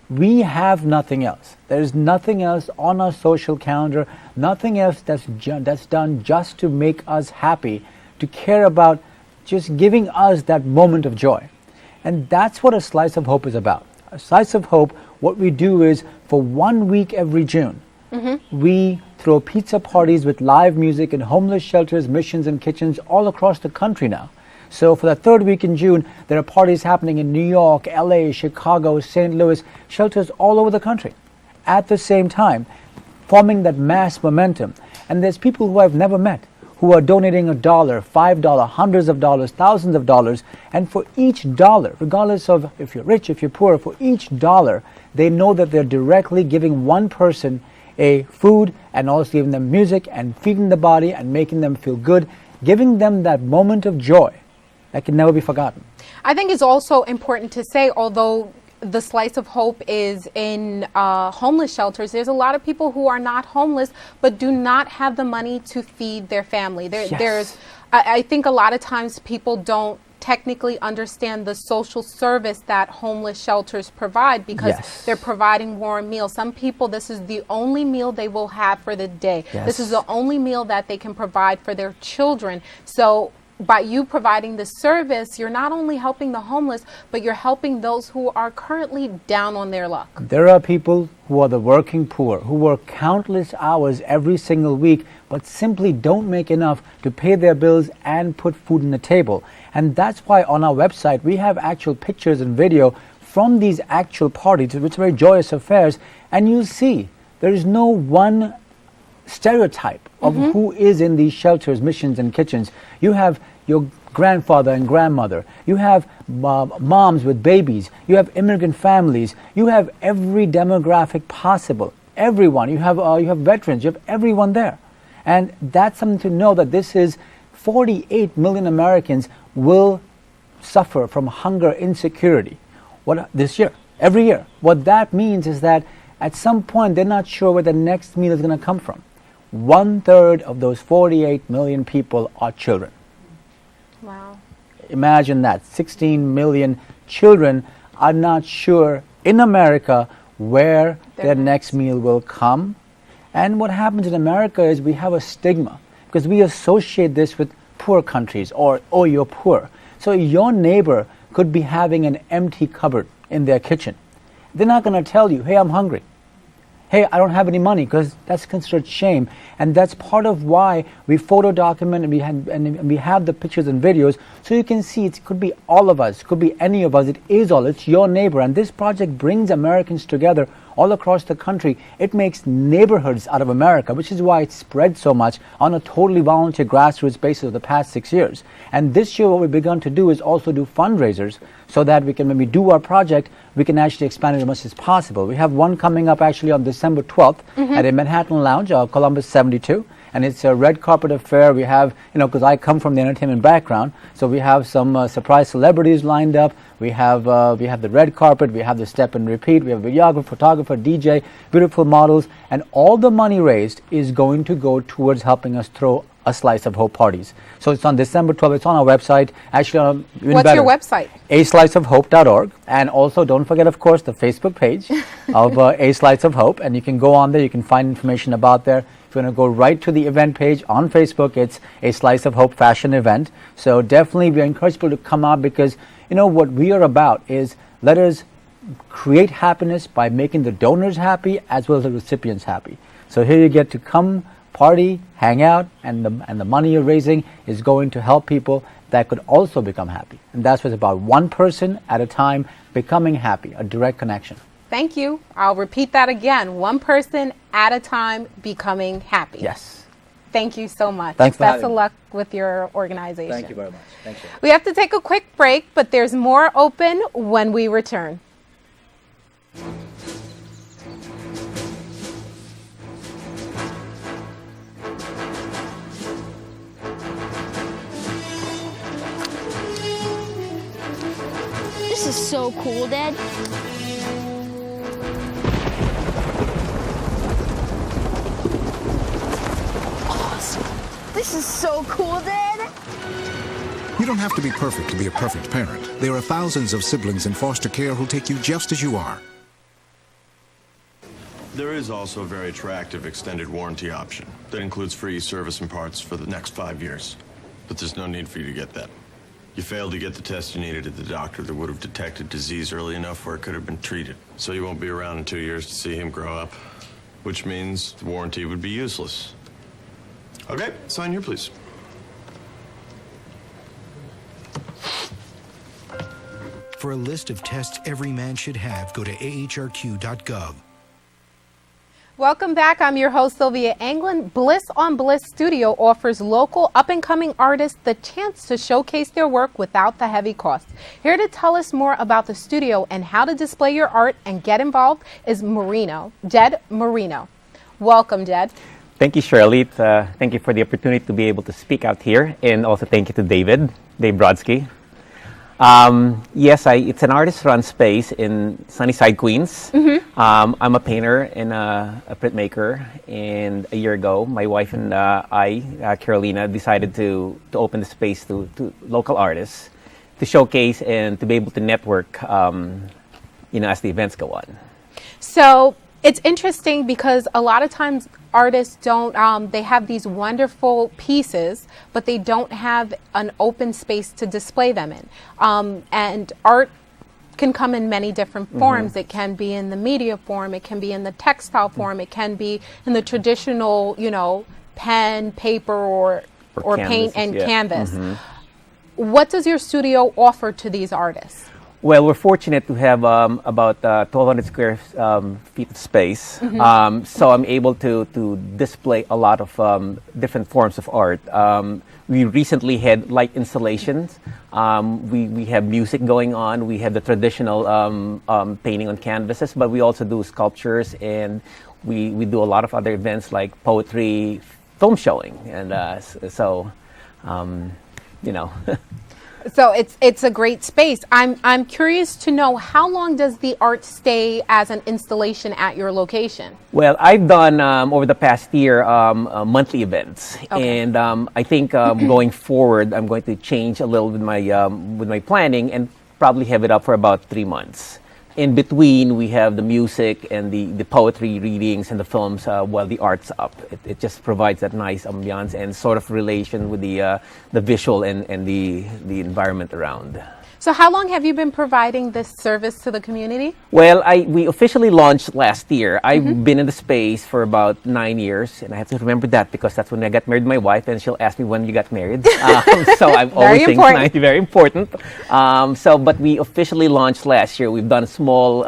we have nothing else. There's nothing else on our social calendar, nothing else that's done just to make us happy, to care about just giving us that moment of joy. And that's what A Slice of Hope is about. A Slice of Hope, what we do is, for 1 week every June, we throw pizza parties with live music in homeless shelters, missions, and kitchens all across the country now. So for the third week in June, there are parties happening in New York, LA, Chicago, St. Louis, shelters all over the country at the same time, forming that mass momentum. And there's people who I've never met who are donating $1, $5, hundreds of dollars, thousands of dollars, and for each dollar, regardless of if you're rich, if you're poor, for each dollar, they know that they're directly giving one person a food and also giving them music and feeding the body and making them feel good, giving them that moment of joy that can never be forgotten. I think it's also important to say, although the Slice of Hope is in homeless shelters, there's a lot of people who are not homeless but do not have the money to feed their family. I think a lot of times people don't technically understand the social service that homeless shelters provide, because they're providing warm meals. Some people, this is the only meal they will have for the day. This is the only meal that they can provide for their children. So by you providing this service, you're not only helping the homeless, but you're helping those who are currently down on their luck. There are people who are the working poor, who work countless hours every single week, but simply don't make enough to pay their bills and put food on the table. And that's why on our website we have actual pictures and video from these actual parties, which are very joyous affairs, and you'll see there is no one stereotype of who is in these shelters, missions, and kitchens. You have your grandfather and grandmother, you have moms with babies, you have immigrant families, you have every demographic possible, everyone. You have veterans, you have everyone there. And that's something to know, that this is 48 million Americans will suffer from hunger insecurity this year, every year. What that means is that at some point they're not sure where the next meal is going to come from. 1/3 of those 48 million people are children. Wow. Imagine that. 16 million children are not sure in America where their next meal will come. And what happens in America is we have a stigma, because we associate this with poor countries, or, oh, you're poor. So your neighbor could be having an empty cupboard in their kitchen. They're not going to tell you, hey, I'm hungry. Hey, I don't have any money, because that's considered shame. And that's part of why we photo document and we have the pictures and videos, so you can see it could be all of us, could be any of us, it's your neighbor. And this project brings Americans together all across the country. It makes neighborhoods out of America, which is why it's spread so much on a totally volunteer grassroots basis of the past 6 years. And this year what we've begun to do is also do fundraisers, so that we can, when we do our project, we can actually expand it as much as possible. We have one coming up actually on December 12th at a Manhattan Lounge, Columbus 72. And it's a red carpet affair. We have, because I come from the entertainment background, so we have some surprise celebrities lined up. We have the red carpet, we have the step and repeat, we have videographer, photographer, DJ, beautiful models, and all the money raised is going to go towards helping us throw A Slice of Hope parties. So it's on December 12th. It's on our website. Actually, what's your website? asliceofhope.org. And also, don't forget, of course, the Facebook page of A Slice of Hope. And you can go on there. You can find information about there. If you want to go right to the event page on Facebook, it's A Slice of Hope Fashion Event. So definitely, we encourage people to come out, because what we are about is, let us create happiness by making the donors happy as well as the recipients happy. So here you get to come, party, hang out, and the money you're raising is going to help people that could also become happy. And that's what's about one person at a time becoming happy, a direct connection. Thank you. I'll repeat that again. One person at a time becoming happy. Yes. Thank you so much. Thanks for Best having of me. luck with your organization. Thank you very much. Thank you. We have to take a quick break, but there's more open when we return. This is so cool, Dad. Awesome. This is so cool, Dad. You don't have to be perfect to be a perfect parent. There are thousands of siblings in foster care who'll take you just as you are. There is also a very attractive extended warranty option that includes free service and parts for the next 5 years. But there's no need for you to get that. You failed to get the test you needed at the doctor that would have detected disease early enough where it could have been treated. So you won't be around in 2 years to see him grow up, which means the warranty would be useless. Okay, sign here, please. For a list of tests every man should have, go to ahrq.gov. Welcome back. I'm your host, Sylvia Anglin. Bliss on Bliss Studio offers local up-and-coming artists the chance to showcase their work without the heavy costs. Here to tell us more about the studio and how to display your art and get involved is Jed Marino. Welcome, Jed. Thank you, Shirley. Thank you for the opportunity to be able to speak out here, and also thank you to Dave Brodsky. Yes, it's an artist-run space in Sunnyside, Queens. I'm a painter and a printmaker, and a year ago, my wife and I, Carolina, decided to open the space to local artists to showcase and to be able to network, as the events go on. So it's interesting because a lot of times artists don't, they have these wonderful pieces, but they don't have an open space to display them in. And art can come in many different forms. It can be in the media form, it can be in the textile form, it can be in the traditional, pen, paper, or paint and canvas. What does your studio offer to these artists? Well, we're fortunate to have about 1,200 square feet of space, so I'm able to display a lot of different forms of art. We recently had light installations. We have music going on. We have the traditional painting on canvases, but we also do sculptures, and we do a lot of other events like poetry, film showing, and So it's a great space. I'm curious to know, how long does the art stay as an installation at your location? Well, I've done over the past year monthly events, and I think going forward, I'm going to change a little with my planning and probably have it up for about 3 months. In between, we have the music and the poetry readings and the films while the art's up. It just provides that nice ambiance and sort of relation with the visual and the environment around. So how long have you been providing this service to the community? Well, we officially launched last year. I've been in the space for about 9 years, and I have to remember that because that's when I got married to my wife, and she'll ask me when you got married. So I've always think 90, very important. But we officially launched last year. We've done small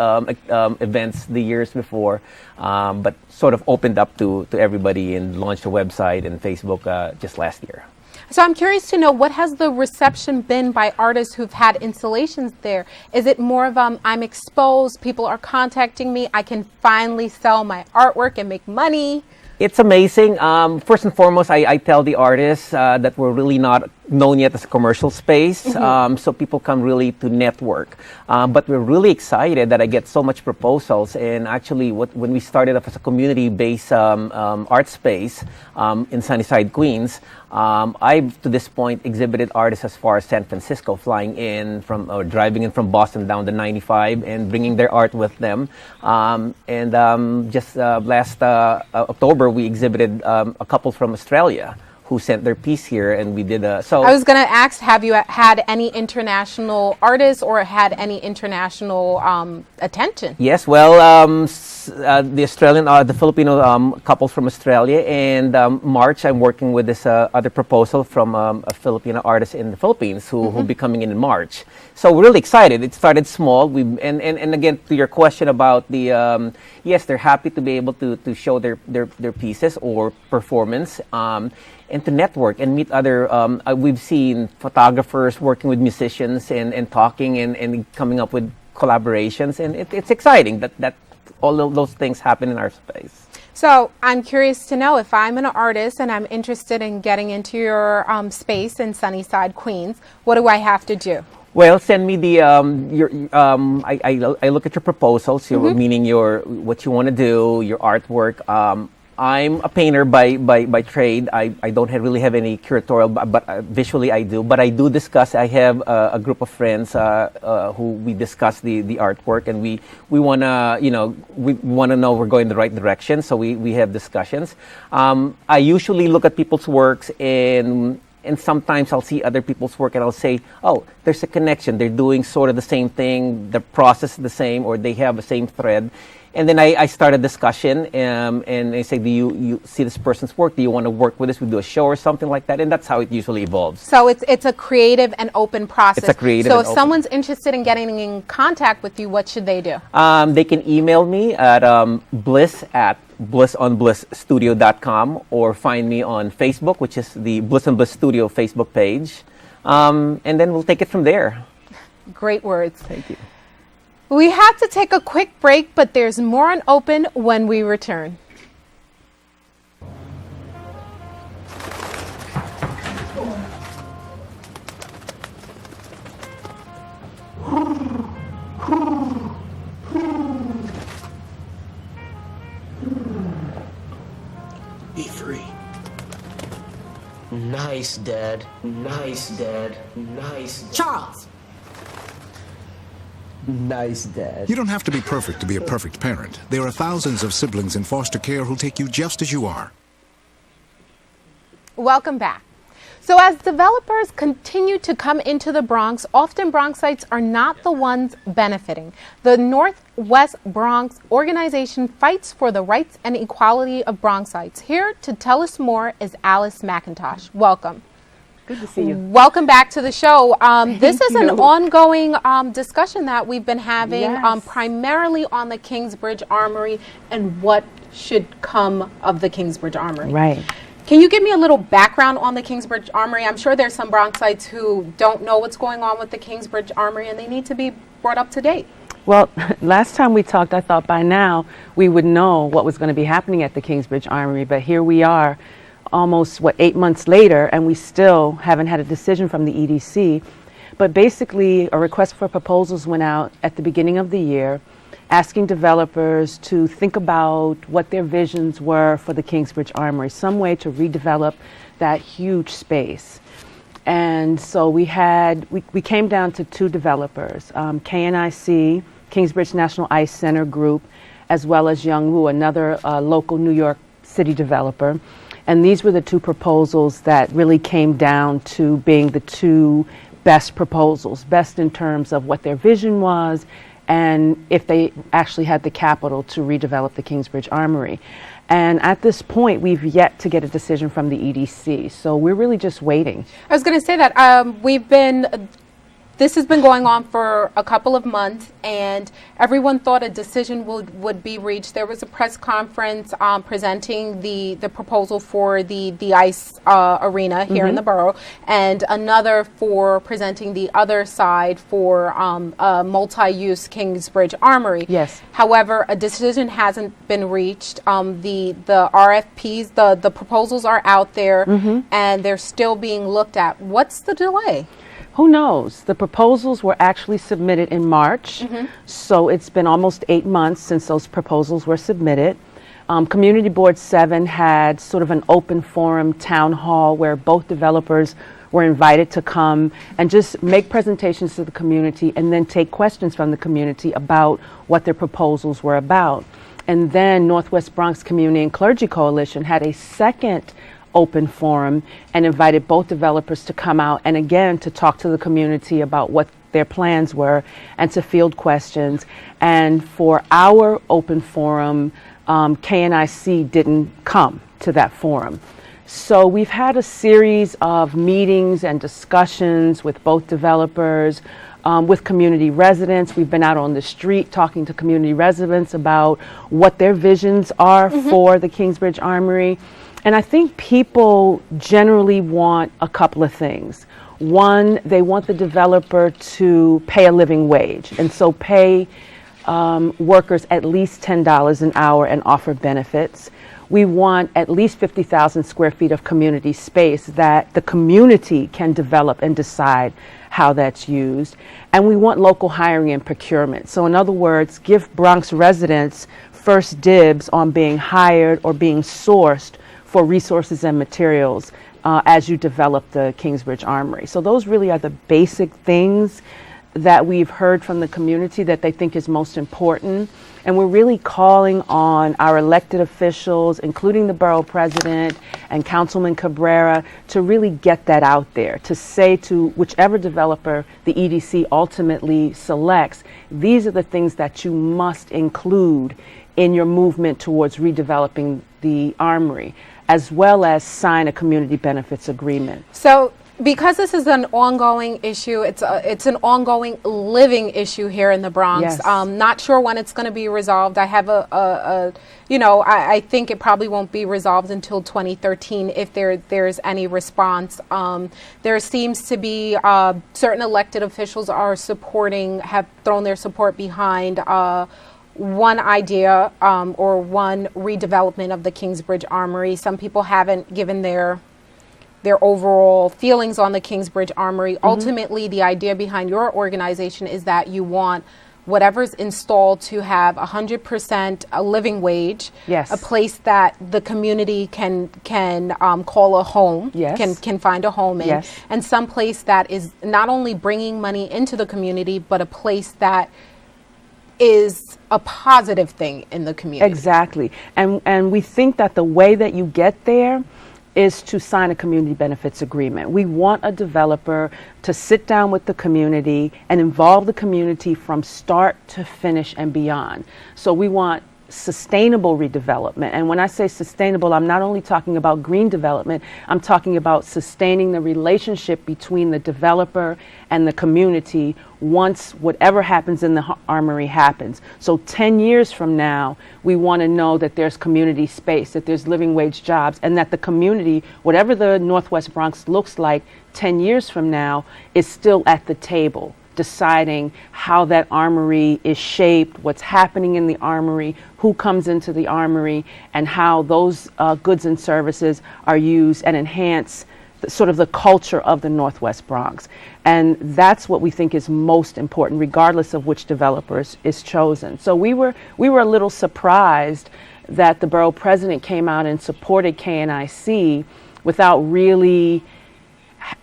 events the years before, but sort of opened up to everybody and launched a website and Facebook just last year. So I'm curious to know, what has the reception been by artists who've had installations there? Is it more of I'm exposed, people are contacting me, I can finally sell my artwork and make money? It's amazing. First and foremost, I tell the artists that we're really not known yet as a commercial space, so people come really to network. But we're really excited that I get so much proposals, and actually when we started off as a community-based art space in Sunnyside, Queens, I've to this point exhibited artists as far as San Francisco, flying in from or driving in from Boston down to 95 and bringing their art with them. Just last October, we exhibited a couple from Australia who sent their piece here, and we did a. I was going to ask, have you had any international artists or had any international attention? Yes, well, the Filipino couple from Australia, and March I'm working with this other proposal from a Filipino artist in the Philippines who will be coming in March. So we're really excited. It started small. And again, to your question about the yes, they're happy to be able to show their pieces or performance. And to network and meet other, we've seen photographers working with musicians and talking and coming up with collaborations, and it's exciting that all of those things happen in our space. So I'm curious to know, if I'm an artist and I'm interested in getting into your space in Sunnyside, Queens, what do I have to do? Well, send me the I look at your proposals, meaning what you want to do, your artwork. I'm a painter by trade. I don't really have any curatorial, but visually I do. But I do discuss. I have a group of friends who we discuss the artwork, and we want to know we're going the right direction. So we have discussions. I usually look at people's works, and sometimes I'll see other people's work and I'll say, oh, there's a connection. They're doing sort of the same thing. The process is the same, or they have the same thread. And then I start a discussion, and they say, do you see this person's work? Do you want to work with us? We do a show or something like that, and that's how it usually evolves. So it's a creative and open process. It's a creative So and if open. someone's interested in getting in contact with you, what should they do? They can email me at bliss@blissonblissstudio.com, or find me on Facebook, which is the Bliss on Bliss Studio Facebook page. And then we'll take it from there. Great words. Thank you. We have to take a quick break, but there's more on Open when we return. Be free. Nice, Dad. Nice, Dad. Nice. Charles! Nice, Dad. You don't have to be perfect to be a perfect parent. There are thousands of siblings in foster care who'll take you just as you are. Welcome back. So as developers continue to come into the Bronx, often Bronxites are not the ones benefiting. The Northwest Bronx organization fights for the rights and equality of Bronxites. Here to tell us more is Alice McIntosh. Welcome. Good to see you. Welcome back to the show. This is an ongoing discussion that we've been having, primarily on the Kingsbridge Armory and what should come of the Kingsbridge Armory. Right. Can you give me a little background on the Kingsbridge Armory? I'm sure there's some Bronxites who don't know what's going on with the Kingsbridge Armory, and they need to be brought up to date. Well, last time we talked, I thought by now we would know what was going to be happening at the Kingsbridge Armory, but here we are almost, 8 months later, and we still haven't had a decision from the EDC. But basically, a request for proposals went out at the beginning of the year, asking developers to think about what their visions were for the Kingsbridge Armory, some way to redevelop that huge space. And so we came down to two developers, KNIC, Kingsbridge National Ice Center Group, as well as Youngwoo, another local New York City developer. And these were the two proposals that really came down to being the two best proposals, best in terms of what their vision was and if they actually had the capital to redevelop the Kingsbridge Armory. And at this point, we've yet to get a decision from the EDC. So we're really just waiting. I was going to say that this has been going on for a couple of months, and everyone thought a decision would be reached. There was a press conference presenting the proposal for the ice arena here in the borough, and another for presenting the other side for a multi-use Kingsbridge Armory. Yes. However, a decision hasn't been reached. The RFPs, the proposals are out there, and they're still being looked at. What's the delay? Who knows? The proposals were actually submitted in March, so it's been almost 8 months since those proposals were submitted. Community Board 7 had sort of an open forum town hall where both developers were invited to come and just make presentations to the community and then take questions from the community about what their proposals were about. And then Northwest Bronx Community and Clergy Coalition had a second open forum and invited both developers to come out and again to talk to the community about what their plans were and to field questions. And for our open forum, KNIC didn't come to that forum. So we've had a series of meetings and discussions with both developers, with community residents. We've been out on the street talking to community residents about what their visions are for the Kingsbridge Armory. And I think people generally want a couple of things. One, they want the developer to pay a living wage, and so pay workers at least $10 an hour and offer benefits. We want at least 50,000 square feet of community space that the community can develop and decide how that's used. And we want local hiring and procurement. So in other words, give Bronx residents first dibs on being hired or being sourced for resources and materials as you develop the Kingsbridge Armory. So those really are the basic things that we've heard from the community that they think is most important. And we're really calling on our elected officials, including the borough president and Councilman Cabrera, to really get that out there, to say to whichever developer the EDC ultimately selects, these are the things that you must include in your movement towards redeveloping the Armory, as well as sign a community benefits agreement. So, because this is an ongoing issue, it's an ongoing living issue here in the Bronx. Yes. Not sure when it's going to be resolved. I have I think it probably won't be resolved until 2013 if there's any response. There seems to be certain elected officials have thrown their support behind one idea or one redevelopment of the Kingsbridge Armory. Some people haven't given their overall feelings on the Kingsbridge Armory. Ultimately, the idea behind your organization is that you want whatever's installed to have 100% a living wage, yes, a place that the community can call a home, yes, can find a home in, yes, and some place that is not only bringing money into the community, but a place that is a positive thing in the community. Exactly. And we think that the way that you get there is to sign a community benefits agreement. We want a developer to sit down with the community and involve the community from start to finish and beyond. So we want sustainable redevelopment. And when I say sustainable, I'm not only talking about green development, I'm talking about sustaining the relationship between the developer and the community once whatever happens in the Armory happens. So 10 years from now, we want to know that there's community space, that there's living wage jobs, and that the community, whatever the Northwest Bronx looks like 10 years from now, is still at the table, deciding how that Armory is shaped, what's happening in the Armory, who comes into the Armory, and how those goods and services are used and enhance sort of the culture of the Northwest Bronx. And that's what we think is most important, regardless of which developer is chosen. So we were a little surprised that the borough president came out and supported KNIC without really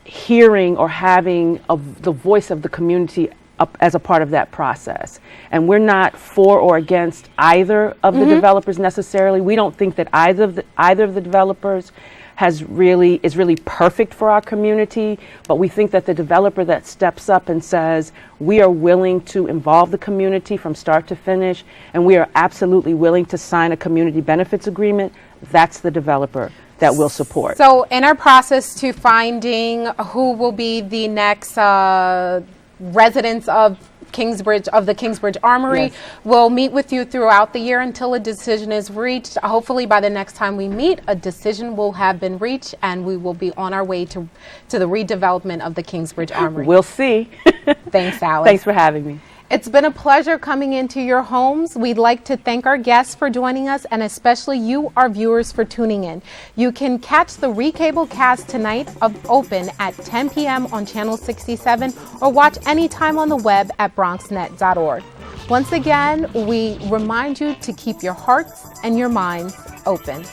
hearing or having the voice of the community up as a part of that process. And we're not for or against either of the developers necessarily. We don't think that either of the developers is really perfect for our community, but we think that the developer that steps up and says, we are willing to involve the community from start to finish, and we are absolutely willing to sign a community benefits agreement, that's the developer that we'll support. So in our process to finding who will be the next residents of the Kingsbridge Armory, yes, we'll meet with you throughout the year until a decision is reached. Hopefully by the next time we meet, a decision will have been reached and we will be on our way to the redevelopment of the Kingsbridge Armory. We'll see. Thanks, Alice. Thanks for having me. It's been a pleasure coming into your homes. We'd like to thank our guests for joining us and especially you, our viewers, for tuning in. You can catch the Recable cast tonight of Open at 10 p.m. on Channel 67 or watch anytime on the web at bronxnet.org. Once again, we remind you to keep your hearts and your minds open.